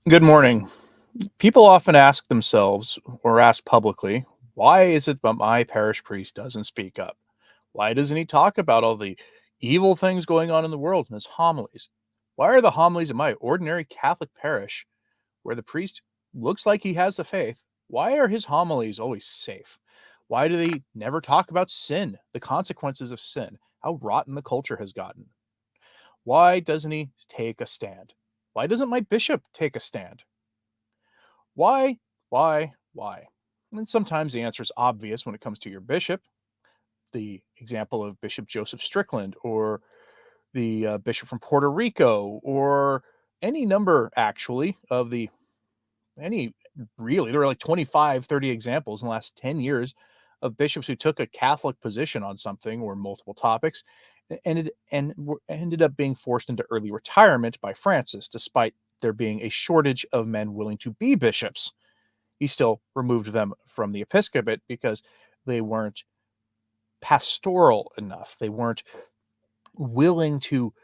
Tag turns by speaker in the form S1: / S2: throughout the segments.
S1: Good morning. People often ask themselves or ask publicly, why is it that my parish priest doesn't speak up? Why doesn't he talk about all the evil things going on in the world in his homilies? Why are the homilies in my ordinary Catholic parish, where the priest looks like he has the faith, why are his homilies always safe? Why do they never talk about sin, the consequences of sin, how rotten the culture has gotten? Why doesn't he take a stand? Why doesn't my bishop take a stand? Why? Why? And sometimes the answer is obvious when it comes to your bishop. The example of Bishop Joseph Strickland, or the bishop from Puerto Rico, or any number actually of the any really there were like 25, 30 examples in the last 10 years of bishops who took a Catholic position on something or multiple topics ended up being forced into early retirement by Francis, despite there being a shortage of men willing to be bishops. He still removed them from the episcopate because they weren't pastoral enough. They weren't willing to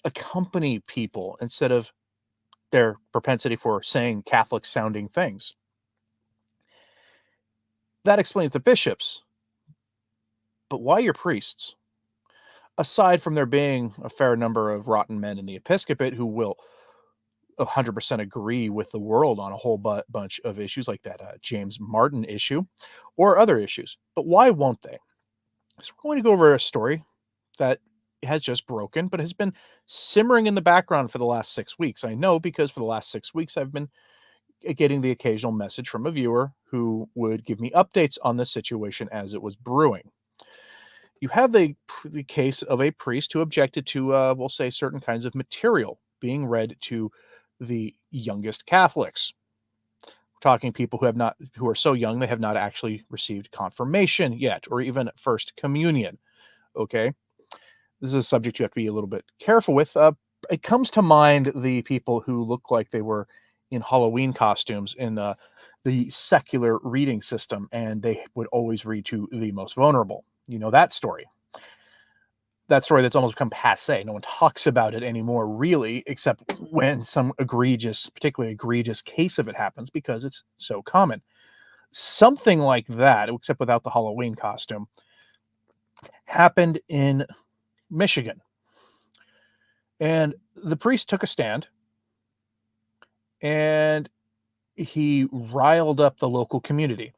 S1: accompany people instead of their propensity for saying Catholic sounding things. That explains the bishops. But why your priests? Aside from there being a fair number of rotten men in the episcopate who will 100% agree with the world on a whole bunch of issues like that James Martin issue or other issues. But why won't they? So we're going to go over a story that has just broken, but has been simmering in the background for the last 6 weeks. I know because for the last 6 weeks, I've been getting the occasional message from a viewer who would give me updates on the situation as it was brewing. You have the case of a priest who objected to, we'll say, certain kinds of material being read to the youngest Catholics. We're talking people who are so young they have not actually received confirmation yet, or even first communion. Okay, this is a subject you have to be a little bit careful with. It comes to mind the people who look like they were in Halloween costumes in the secular reading system, and they would always read to the most vulnerable. You know that story. That story that's almost become passe. No one talks about it anymore, really, except when some particularly egregious case of it happens because it's so common. Something like that, except without the Halloween costume, happened in Michigan. And the priest took a stand and he riled up the local community.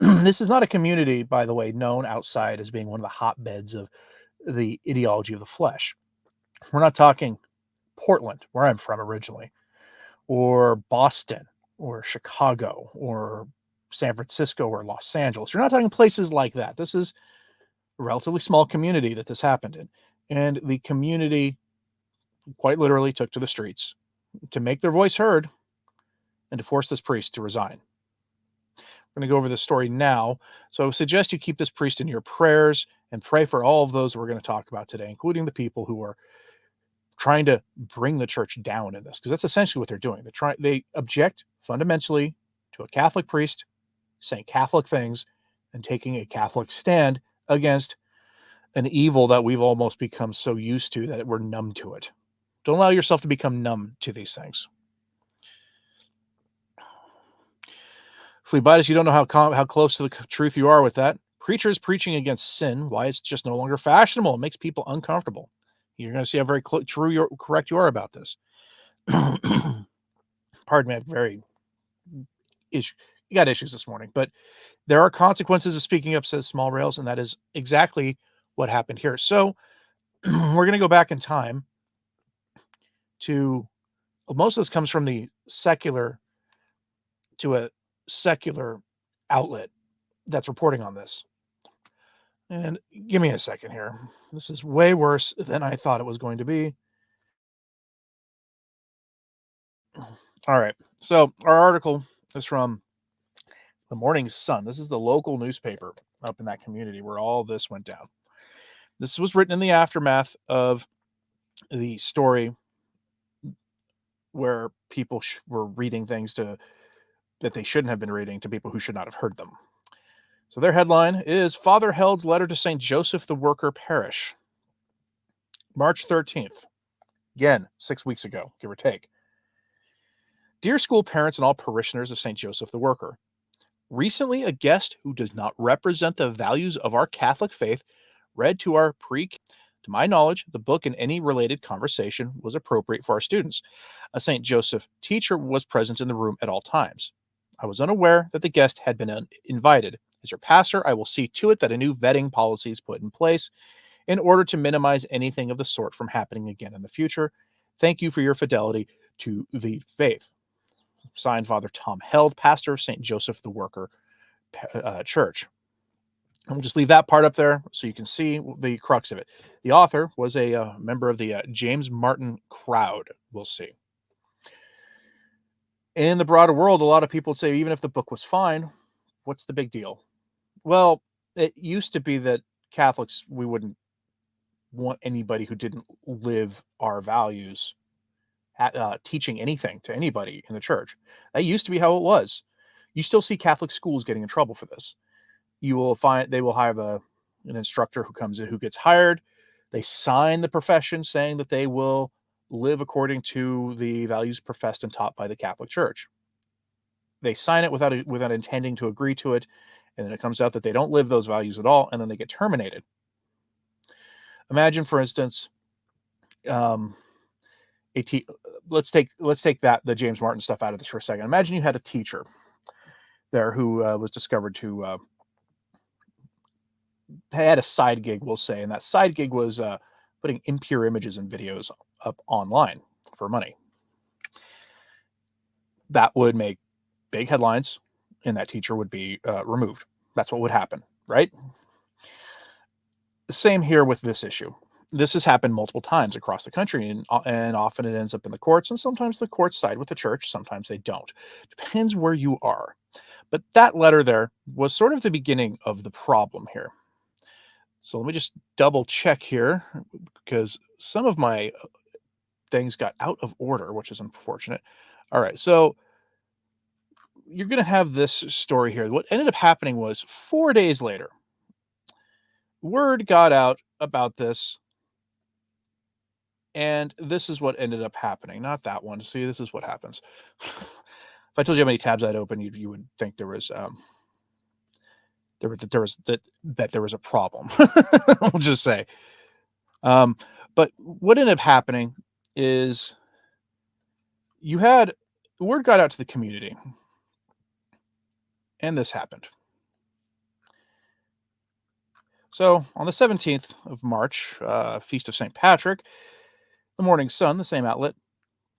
S1: This is not a community, by the way, known outside as being one of the hotbeds of the ideology of the flesh. We're not talking Portland, where I'm from originally, or Boston, or Chicago, or San Francisco, or Los Angeles. You're not talking places like that. This is a relatively small community that this happened in. And the community quite literally took to the streets to make their voice heard and to force this priest to resign. We're going to go over this story now. So I suggest you keep this priest in your prayers and pray for all of those we're going to talk about today, including the people who are trying to bring the church down in this, because that's essentially what they're doing. They object fundamentally to a Catholic priest saying Catholic things and taking a Catholic stand against an evil that we've almost become so used to that we're numb to it. Don't allow yourself to become numb to these things. Phlebitis, you don't know how close to the truth you are with that. Preachers preaching against sin, why it's just no longer fashionable. It makes people uncomfortable. You're going to see how very correct you are about this. Pardon me, you got issues this morning, but there are consequences of speaking up, says Small Rails, and that is exactly what happened here. So we're going to go back in time to, most of this comes from a secular outlet that's reporting on this. And give me a second here. This is way worse than I thought it was going to be. All right. So our article is from the Morning Sun. This is the local newspaper up in that community where all this went down. This was written in the aftermath of the story where people were reading things that they shouldn't have been reading to people who should not have heard them. So their headline is Father Held's Letter to St. Joseph the Worker Parish. March 13th. Again, 6 weeks ago, give or take. Dear school parents and all parishioners of St. Joseph the Worker, recently a guest who does not represent the values of our Catholic faith read to our pre. To my knowledge, the book and any related conversation was appropriate for our students. A St. Joseph teacher was present in the room at all times. I was unaware that the guest had been invited. As your pastor, I will see to it that a new vetting policy is put in place in order to minimize anything of the sort from happening again in the future. Thank you for your fidelity to the faith. Signed, Father Tom Held, pastor of St. Joseph the Worker Church. And we'll just leave that part up there so you can see the crux of it. The author was a member of the James Martin crowd, we'll see. In the broader world, a lot of people say even if the book was fine, what's the big deal? Well, it used to be that Catholics, we wouldn't want anybody who didn't live our values teaching anything to anybody in the church. That used to be how it was. You still see Catholic schools getting in trouble for this. You will find they will have an instructor who comes in who gets hired. They sign the profession saying that they will live according to the values professed and taught by the Catholic Church. They sign it without intending to agree to it, and then it comes out that they don't live those values at all, and then they get terminated. Imagine, for instance, let's take the James Martin stuff out of this for a second. Imagine you had a teacher there who was discovered to had a side gig, we'll say, and that side gig was putting impure images and videos up online for money. That would make big headlines, and that teacher would be removed. That's what would happen, right? Same here with this issue. This has happened multiple times across the country, and often it ends up in the courts, and sometimes the courts side with the church, sometimes they don't. Depends where you are. But that letter there was sort of the beginning of the problem here. So let me just double check here because some of my things got out of order, which is unfortunate. All right, so you're going to have this story here. What ended up happening was 4 days later, word got out about this, and this is what ended up happening. Not that one. See, this is what happens. If I told you how many tabs I'd open, you would think there was a problem. I'll just say. But what ended up happening is word got out to the community, and this happened. So on the 17th of March, Feast of St. Patrick, the Morning Sun, the same outlet,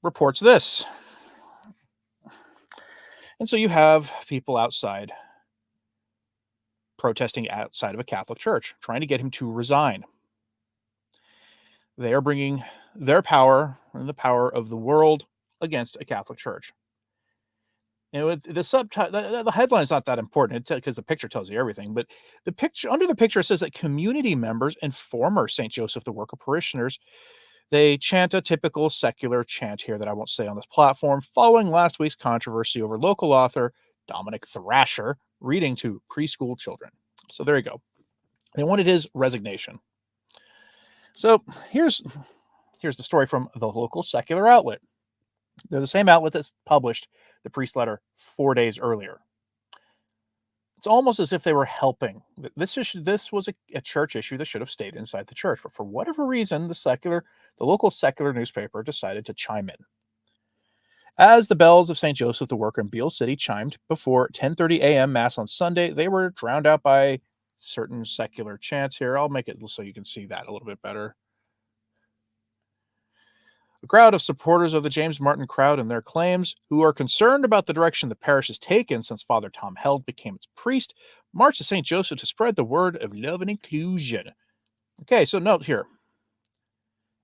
S1: reports this. And so you have people outside protesting outside of a Catholic church, trying to get him to resign. They are bringing their power and the power of the world against a Catholic church. The subtitle, the headline is not that important because the picture tells you everything. But the picture under the picture says that community members and former St. Joseph the Worker parishioners, they chant a typical secular chant here that I won't say on this platform, following last week's controversy over local author Dominic Thrasher reading to preschool children. So there you go. They wanted his resignation. So here's the story from the local secular outlet. They're the same outlet that's published the priest letter 4 days earlier. It's almost as if they were helping. This was a church issue that should have stayed inside the church, but for whatever reason, the local secular newspaper decided to chime in. As the bells of St. Joseph the Worker in Beale City chimed before 10:30 a.m. Mass on Sunday, they were drowned out by certain secular chants here. I'll make it so you can see that a little bit better. A crowd of supporters of the James Martin crowd and their claims, who are concerned about the direction the parish has taken since Father Tom Held became its priest, marched to St. Joseph to spread the word of love and inclusion. Okay, so note here.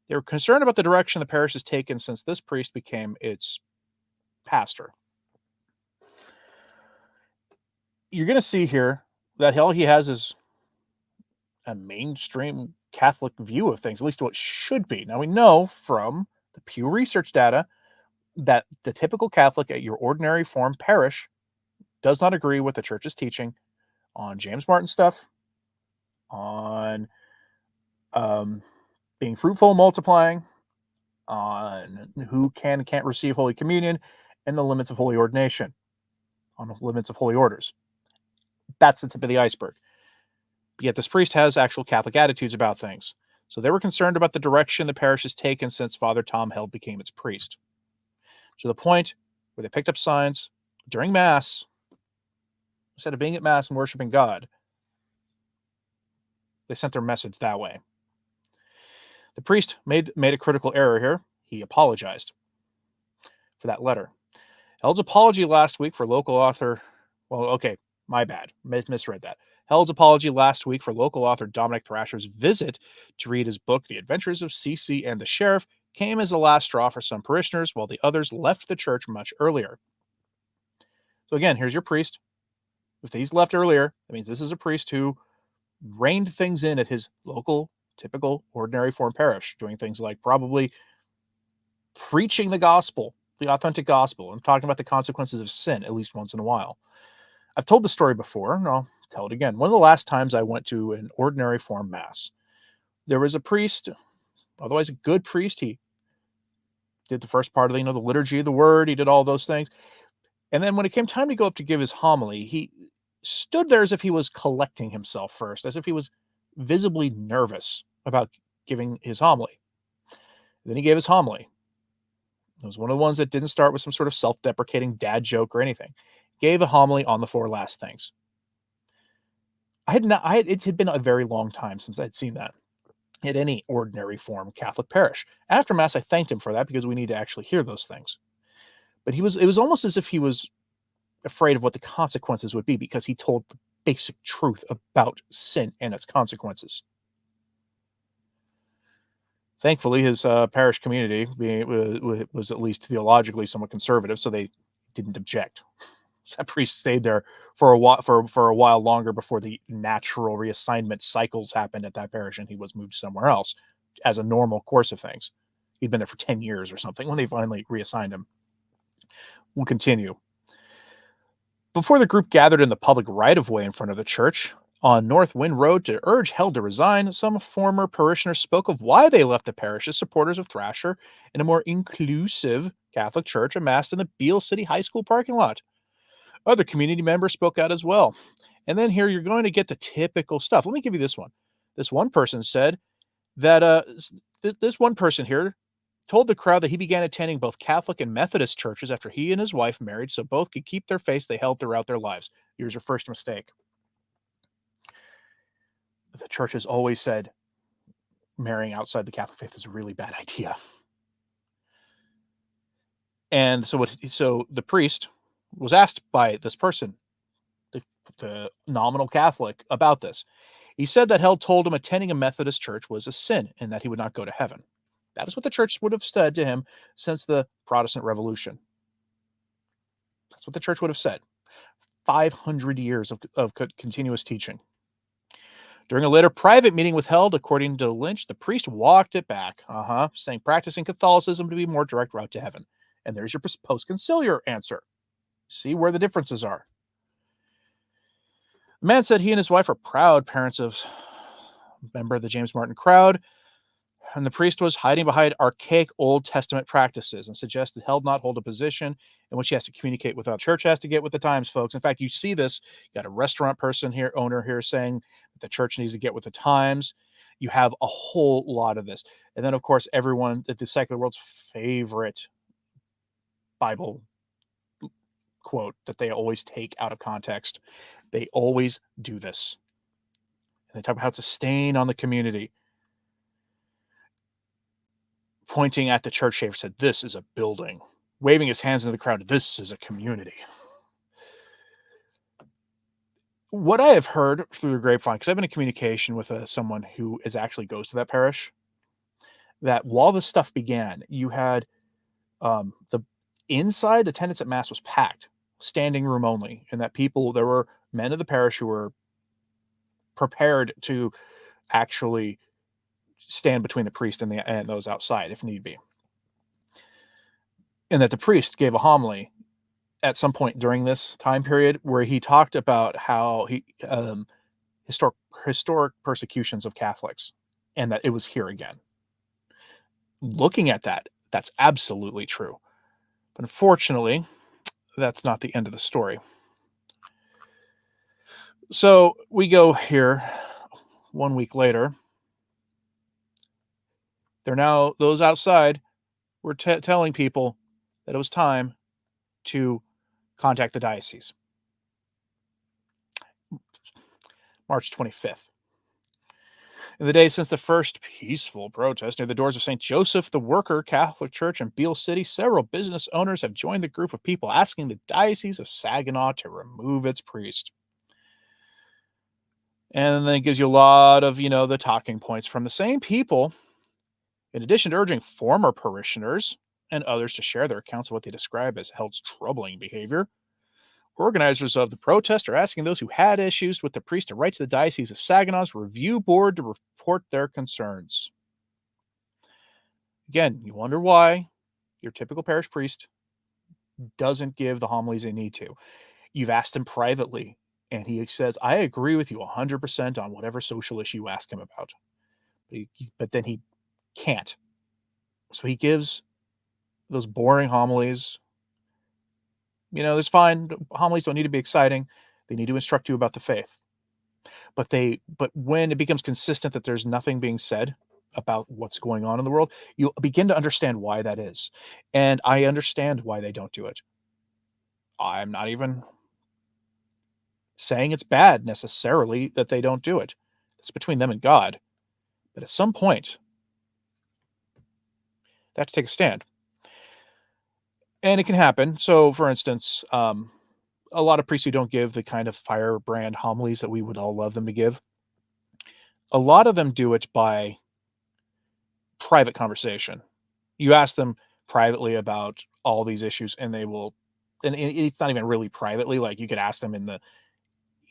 S1: They were concerned about the direction the parish has taken since this priest became its pastor. You're going to see here that all he has is a mainstream Catholic view of things, at least what should be. Now, we know from the Pew Research data that the typical Catholic at your ordinary form parish does not agree with the church's teaching on James Martin stuff, on being fruitful and multiplying, on who can and can't receive Holy Communion, and the limits of holy ordination, on the limits of holy orders. That's the tip of the iceberg. But yet this priest has actual Catholic attitudes about things. So they were concerned about the direction the parish has taken since Father Tom Held became its priest. To the point where they picked up signs during Mass, instead of being at Mass and worshiping God, they sent their message that way. The priest made a critical error here. He apologized for that letter. Held's apology last week for local author, well, okay, my bad, misread that. Held's apology last week for local author Dominic Thrasher's visit to read his book, The Adventures of Cece and the Sheriff, came as the last straw for some parishioners, while the others left the church much earlier. So again, here's your priest. If he's left earlier, that means this is a priest who reined things in at his local, typical, ordinary form parish, doing things like probably preaching the gospel, the authentic gospel, and talking about the consequences of sin at least once in a while. I've told the story before, and I'll tell it again. One of the last times I went to an ordinary form Mass, there was a priest, otherwise a good priest. He did the first part of the liturgy of the word. He did all those things. And then when it came time to go up to give his homily, he stood there as if he was collecting himself first, as if he was visibly nervous about giving his homily. Then he gave his homily. It was one of the ones that didn't start with some sort of self-deprecating dad joke or anything. Gave a homily on the 4 last things. It had been a very long time since I'd seen that at any ordinary form Catholic parish. After Mass, I thanked him for that because we need to actually hear those things. But it was almost as if he was afraid of what the consequences would be because he told the basic truth about sin and its consequences. Thankfully, his parish community was at least theologically somewhat conservative, so they didn't object. That priest stayed there for a while longer before the natural reassignment cycles happened at that parish, and he was moved somewhere else as a normal course of things. He'd been there for 10 years or something when they finally reassigned him. We'll continue. Before the group gathered in the public right-of-way in front of the church on North Wind Road to urge Held to resign, some former parishioners spoke of why they left the parish as supporters of Thrasher in a more inclusive Catholic church amassed in the Beale City High School parking lot. Other community members spoke out as well. And then here you're going to get the typical stuff. Let me give you this one. This one person said that this one person here told the crowd that he began attending both Catholic and Methodist churches after he and his wife married so both could keep their faith they held throughout their lives. Here's your first mistake. The church has always said marrying outside the Catholic faith is a really bad idea. And so the priest was asked by this person, the nominal Catholic, about this. He said that Held told him attending a Methodist church was a sin and that he would not go to heaven. That is what the church would have said to him since the Protestant Revolution. That's what the church would have said. 500 years of continuous teaching. During a later private meeting with Held, according to Lynch, the priest walked it back, saying practicing Catholicism to be a more direct route to heaven. And there's your post-conciliar answer. See where the differences are. The man said he and his wife are proud parents of a member of the James Martin crowd, and the priest was hiding behind archaic Old Testament practices and suggested Held not hold a position in which he has to communicate with the church has to get with the times, folks. In fact, you see this. You got a restaurant owner here saying that the church needs to get with the times. You have a whole lot of this. And then, of course, everyone at the secular world's favorite Bible quote that they always take out of context. They always do this. And they talk about how it's a stain on the community. Pointing at the church, Schaefer said, "This is a building." Waving his hands into the crowd, "This is a community." What I have heard through the grapevine, because I've been in communication with someone who actually goes to that parish, that while this stuff began, you had the inside attendance at Mass was packed, standing room only, and that there were men of the parish who were prepared to actually stand between the priest and those outside if need be. And that the priest gave a homily at some point during this time period where he talked about how historic persecutions of Catholics and that it was here again. Looking at that, that's absolutely true. Unfortunately, that's not the end of the story. So we go here 1 week later. They're now, those outside were telling people that it was time to contact the diocese. March 25th. In the days since the first peaceful protest near the doors of St. Joseph the Worker Catholic Church in Beale City, several business owners have joined the group of people asking the Diocese of Saginaw to remove its priest. And then it gives you a lot of, the talking points from the same people. In addition to urging former parishioners and others to share their accounts of what they describe as Held's troubling behavior, organizers of the protest are asking those who had issues with the priest to write to the Diocese of Saginaw's review board to report their concerns. Again, you wonder why your typical parish priest doesn't give the homilies they need to. You've asked him privately, and he says, I agree with you 100% on whatever social issue you ask him about. But then he can't. So he gives those boring homilies. It's fine. Homilies don't need to be exciting. They need to instruct you about the faith. But when it becomes consistent that there's nothing being said about what's going on in the world, you begin to understand why that is. And I understand why they don't do it. I'm not even saying it's bad necessarily that they don't do it. It's between them and God. But at some point, they have to take a stand. And it can happen. So, for instance, a lot of priests who don't give the kind of firebrand homilies that we would all love them to give, a lot of them do it by private conversation. You ask them privately about all these issues, and they will, and it's not even really privately. Like, you could ask them in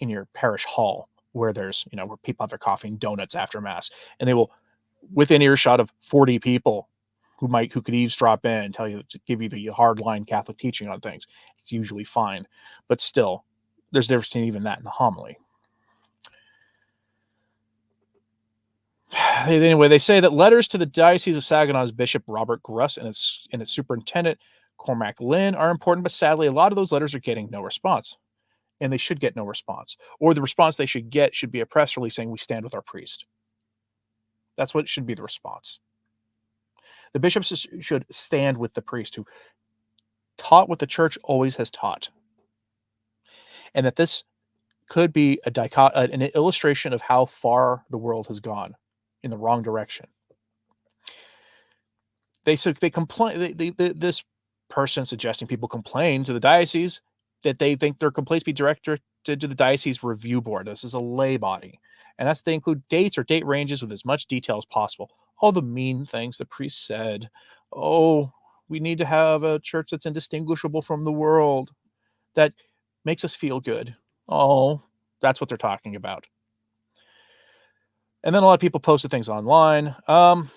S1: your parish hall where there's, where people have their coffee and donuts after mass, and they will, within earshot of 40 people who could eavesdrop in and tell you, to give you the hardline Catholic teaching on things. It's usually fine, but still, there's a difference between even that and the homily. Anyway, they say that letters to the Diocese of Saginaw's Bishop Robert Gruss and its superintendent Cormac Lynn are important, but sadly, a lot of those letters are getting no response, and they should get no response. Or the response they should get should be a press release saying, we stand with our priest. That's what should be the response. The bishops should stand with the priest who taught what the church always has taught, and that this could be an illustration of how far the world has gone in the wrong direction. They complain. This person suggesting people complain to the diocese that they think their complaints be directed to the diocese review board. This is a lay body, and they include dates or date ranges with as much detail as possible. All the mean things the priest said. Oh, we need to have a church that's indistinguishable from the world, that makes us feel good. Oh, that's what they're talking about. And then a lot of people posted things online. But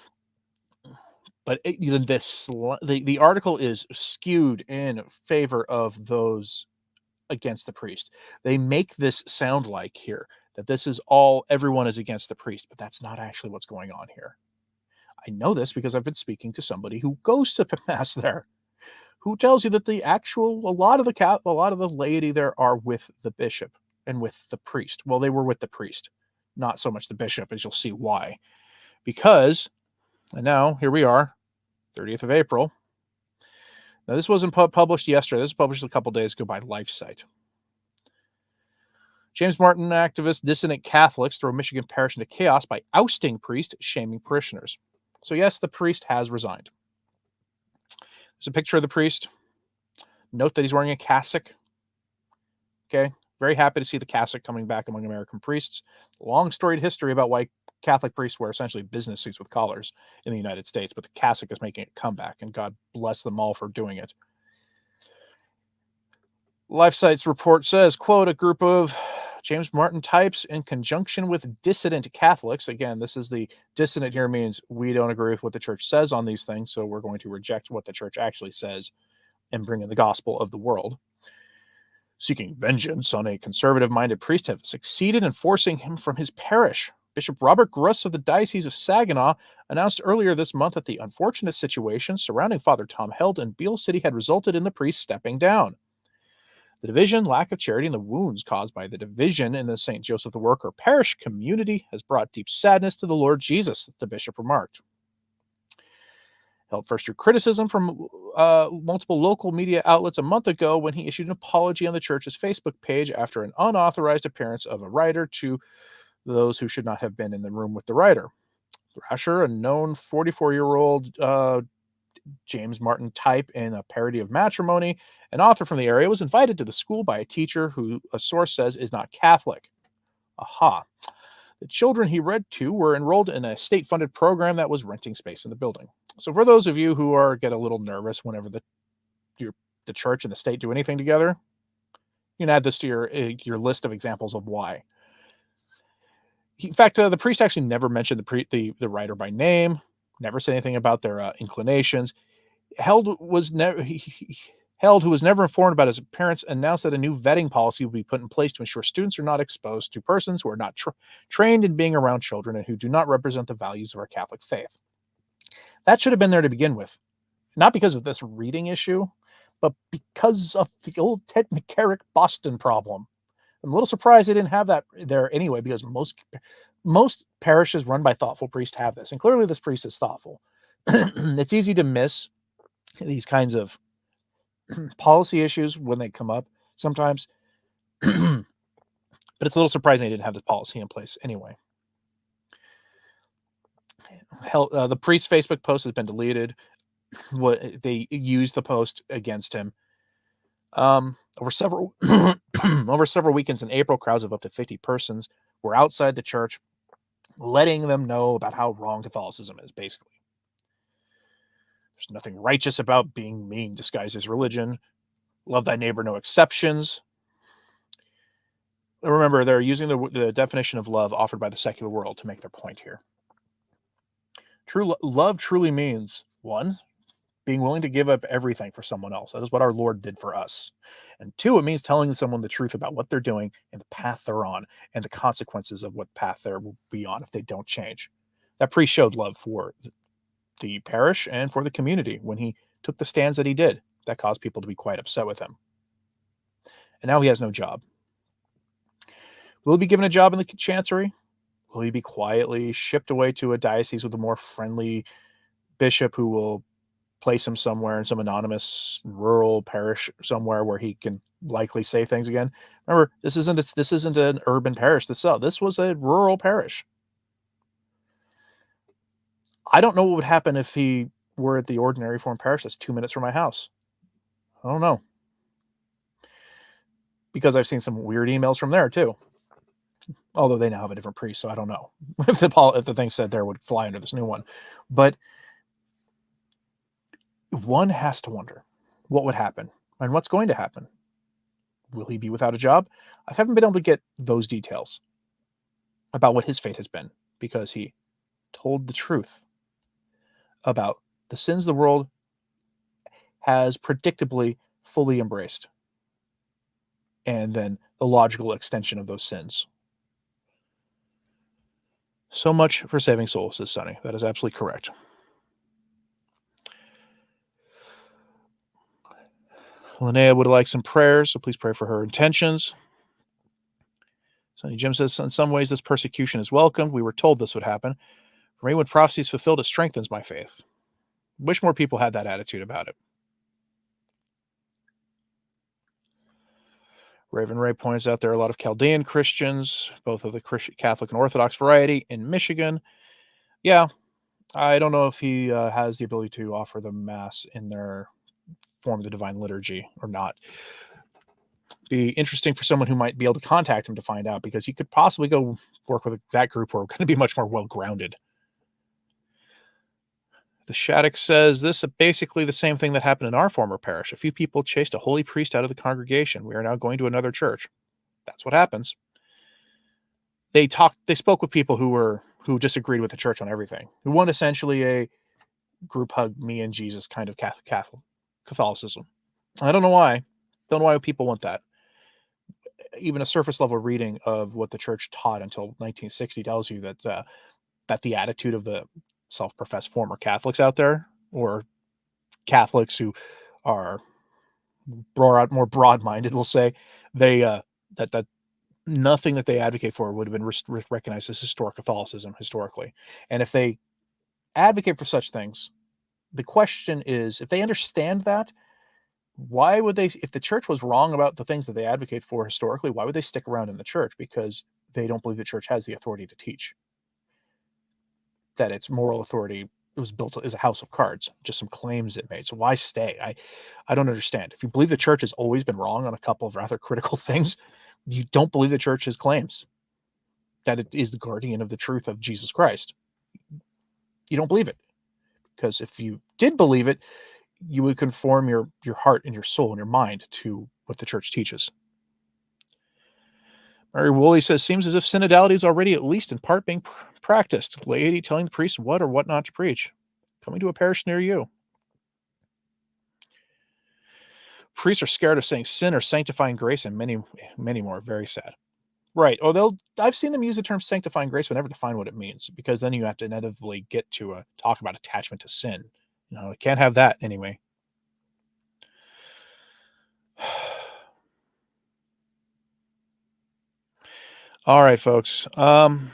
S1: the article is skewed in favor of those against the priest. They make this sound like here that this is everyone is against the priest, but that's not actually what's going on here. I know this because I've been speaking to somebody who goes to mass there, who tells you that a lot of the laity there are with the bishop and with the priest. Well, they were with the priest, not so much the bishop, as you'll see why. Because, and now here we are, 30th of April. Now, this wasn't published yesterday. This was published a couple days ago by LifeSite. James Martin activist dissident Catholics throw Michigan parish into chaos by ousting priest, shaming parishioners. So yes, the priest has resigned. There's a picture of the priest. Note that he's wearing a cassock. Okay, very happy to see the cassock coming back among American priests. Long storied history about why Catholic priests wear essentially business suits with collars in the United States, but the cassock is making a comeback, and God bless them all for doing it. LifeSite's report says, quote, a group of James Martin types in conjunction with dissident Catholics. Again, this is the dissident here means we don't agree with what the church says on these things, so we're going to reject what the church actually says and bring in the gospel of the world. Seeking vengeance on a conservative-minded priest have succeeded in forcing him from his parish. Bishop Robert Gruss of the Diocese of Saginaw announced earlier this month that the unfortunate situation surrounding Father Tom Held in Beale City had resulted in the priest stepping down. The division, lack of charity, and the wounds caused by the division in the St. Joseph the Worker parish community has brought deep sadness to the Lord Jesus, the bishop remarked. Held first drew criticism from multiple local media outlets a month ago when he issued an apology on the church's Facebook page after an unauthorized appearance of a writer to those who should not have been in the room with the writer. Thrasher, a known 44-year-old James Martin type in a parody of Matrimony, an author from the area, was invited to the school by a teacher who a source says is not Catholic. Aha. The children he read to were enrolled in a state-funded program that was renting space in the building. So for those of you who get a little nervous whenever the church and the state do anything together, you can add this to your list of examples of why. In fact, the priest actually never mentioned the writer by name, never said anything about their inclinations. Held, who was never informed about his appearance, announced that a new vetting policy will be put in place to ensure students are not exposed to persons who are not trained in being around children and who do not represent the values of our Catholic faith. That should have been there to begin with, not because of this reading issue, but because of the old Ted McCarrick Boston problem. I'm a little surprised they didn't have that there anyway, because most parishes run by thoughtful priests have this, and clearly this priest is thoughtful. It's easy to miss these kinds of policy issues when they come up sometimes, but it's a little surprising they didn't have this policy in place anyway. The priest's Facebook post has been deleted. They used the post against him. Over several weekends in April, crowds of up to 50 persons were outside the church, letting them know about how wrong Catholicism is, basically. There's nothing righteous about being mean disguised as religion. Love thy neighbor, no exceptions. Remember, they're using the definition of love offered by the secular world to make their point here. True love truly means, one, being willing to give up everything for someone else. That is what our Lord did for us. And two, it means telling someone the truth about what they're doing and the path they're on and the consequences of what path they will be on if they don't change. That priest showed love for the parish and for the community when he took the stands that he did. That caused people to be quite upset with him. And now he has no job. Will he be given a job in the chancery? Will he be quietly shipped away to a diocese with a more friendly bishop who will place him somewhere in some anonymous rural parish somewhere where he can likely say things again? Remember, this isn't an urban parish. This was a rural parish. I don't know what would happen if he were at the Ordinary Reformed Parish that's 2 minutes from my house. I don't know. Because I've seen some weird emails from there too. Although they now have a different priest, so I don't know if the thing said there would fly under this new one. But one has to wonder what would happen and what's going to happen. Will he be without a job? I haven't been able to get those details about what his fate has been, because he told the truth about the sins the world has predictably fully embraced, and then the logical extension of those sins. So much for saving souls, says Sonny. That is absolutely correct. Linnea would like some prayers, so please pray for her intentions. Sonny Jim says, in some ways, this persecution is welcomed. We were told this would happen. For me, when prophecy is fulfilled, it strengthens my faith. Wish more people had that attitude about it. Raven Ray points out there are a lot of Chaldean Christians, both of the Catholic and Orthodox variety, in Michigan. Yeah, I don't know if he has the ability to offer the Mass in their form of the Divine Liturgy or not. Be interesting for someone who might be able to contact him to find out, because he could possibly go work with that group who are going to be much more well-grounded. The Shattuck says, this is basically the same thing that happened in our former parish. A few people chased a holy priest out of the congregation. We are now going to another church. That's what happens. They spoke with people who disagreed with the church on everything, who want essentially a group hug me and Jesus kind of Catholicism. I don't know why. Don't know why people want that. even a surface level reading of what the church taught until 1960 tells you that that the attitude of the self-professed former Catholics out there, or Catholics who are more broad-minded, we'll say, they that nothing that they advocate for would have been recognized as historic Catholicism historically. And if they advocate for such things, the question is, if they understand that, why would they, if the church was wrong about the things that they advocate for historically, why would they stick around in the church? Because they don't believe the church has the authority to teach. That its moral authority, it was built as a house of cards, just some claims it made. So why stay? I don't understand. If you believe the church has always been wrong on a couple of rather critical things, you don't believe the church's claims that it is the guardian of the truth of Jesus Christ. You don't believe it. Because if you did believe it, you would conform your heart and your soul and your mind to what the church teaches. Mary Woolley says, seems as if synodality is already at least in part being practiced. Laity telling the priest what or what not to preach. Coming to a parish near you. Priests are scared of saying sin or sanctifying grace and many, many more. Very sad. Right. Oh, I've seen them use the term sanctifying grace but never define what it means, because then you have to inevitably get to talk about attachment to sin. No, I can't have that anyway. All right, folks. Final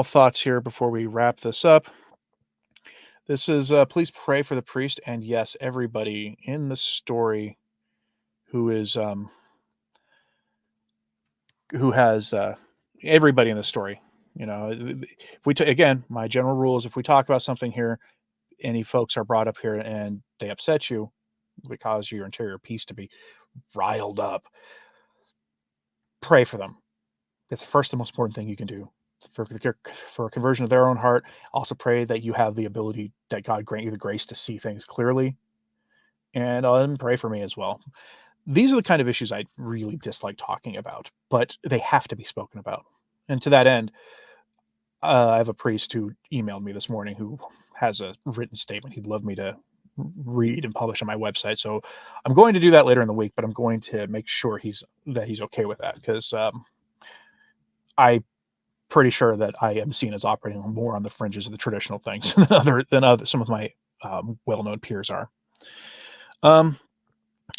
S1: thoughts here before we wrap this up. This is please pray for the priest, and yes, everybody in the story who is who has everybody in the story. You know, if we again, my general rule is if we talk about something here, any folks are brought up here and they upset you, they cause your interior peace to be riled up, pray for them. It's the first and most important thing you can do for a conversion of their own heart. Also pray that you have the ability, that God grant you the grace to see things clearly, and pray for me as well. These are the kind of issues I really dislike talking about, but they have to be spoken about. And to that end, I have a priest who emailed me this morning who has a written statement he'd love me to read and publish on my website. So I'm going to do that later in the week, but I'm going to make sure he's okay with that, because I'm pretty sure that I am seen as operating more on the fringes of the traditional things than some of my well-known peers are.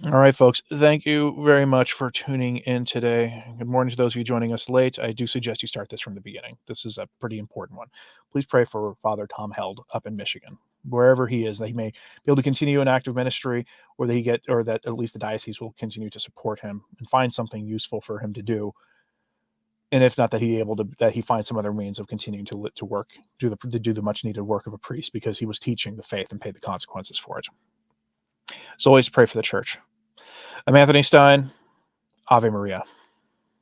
S1: All right, folks. Thank you very much for tuning in today. Good morning to those of you joining us late. I do suggest you start this from the beginning. This is a pretty important one. Please pray for Father Tom Held up in Michigan, wherever he is, that he may be able to continue an active ministry, or that at least the diocese will continue to support him and find something useful for him to do. And if not, that he finds some other means of continuing to work, do the much needed work of a priest, because he was teaching the faith and paid the consequences for it. So always pray for the church. I'm Anthony Stine. Ave Maria.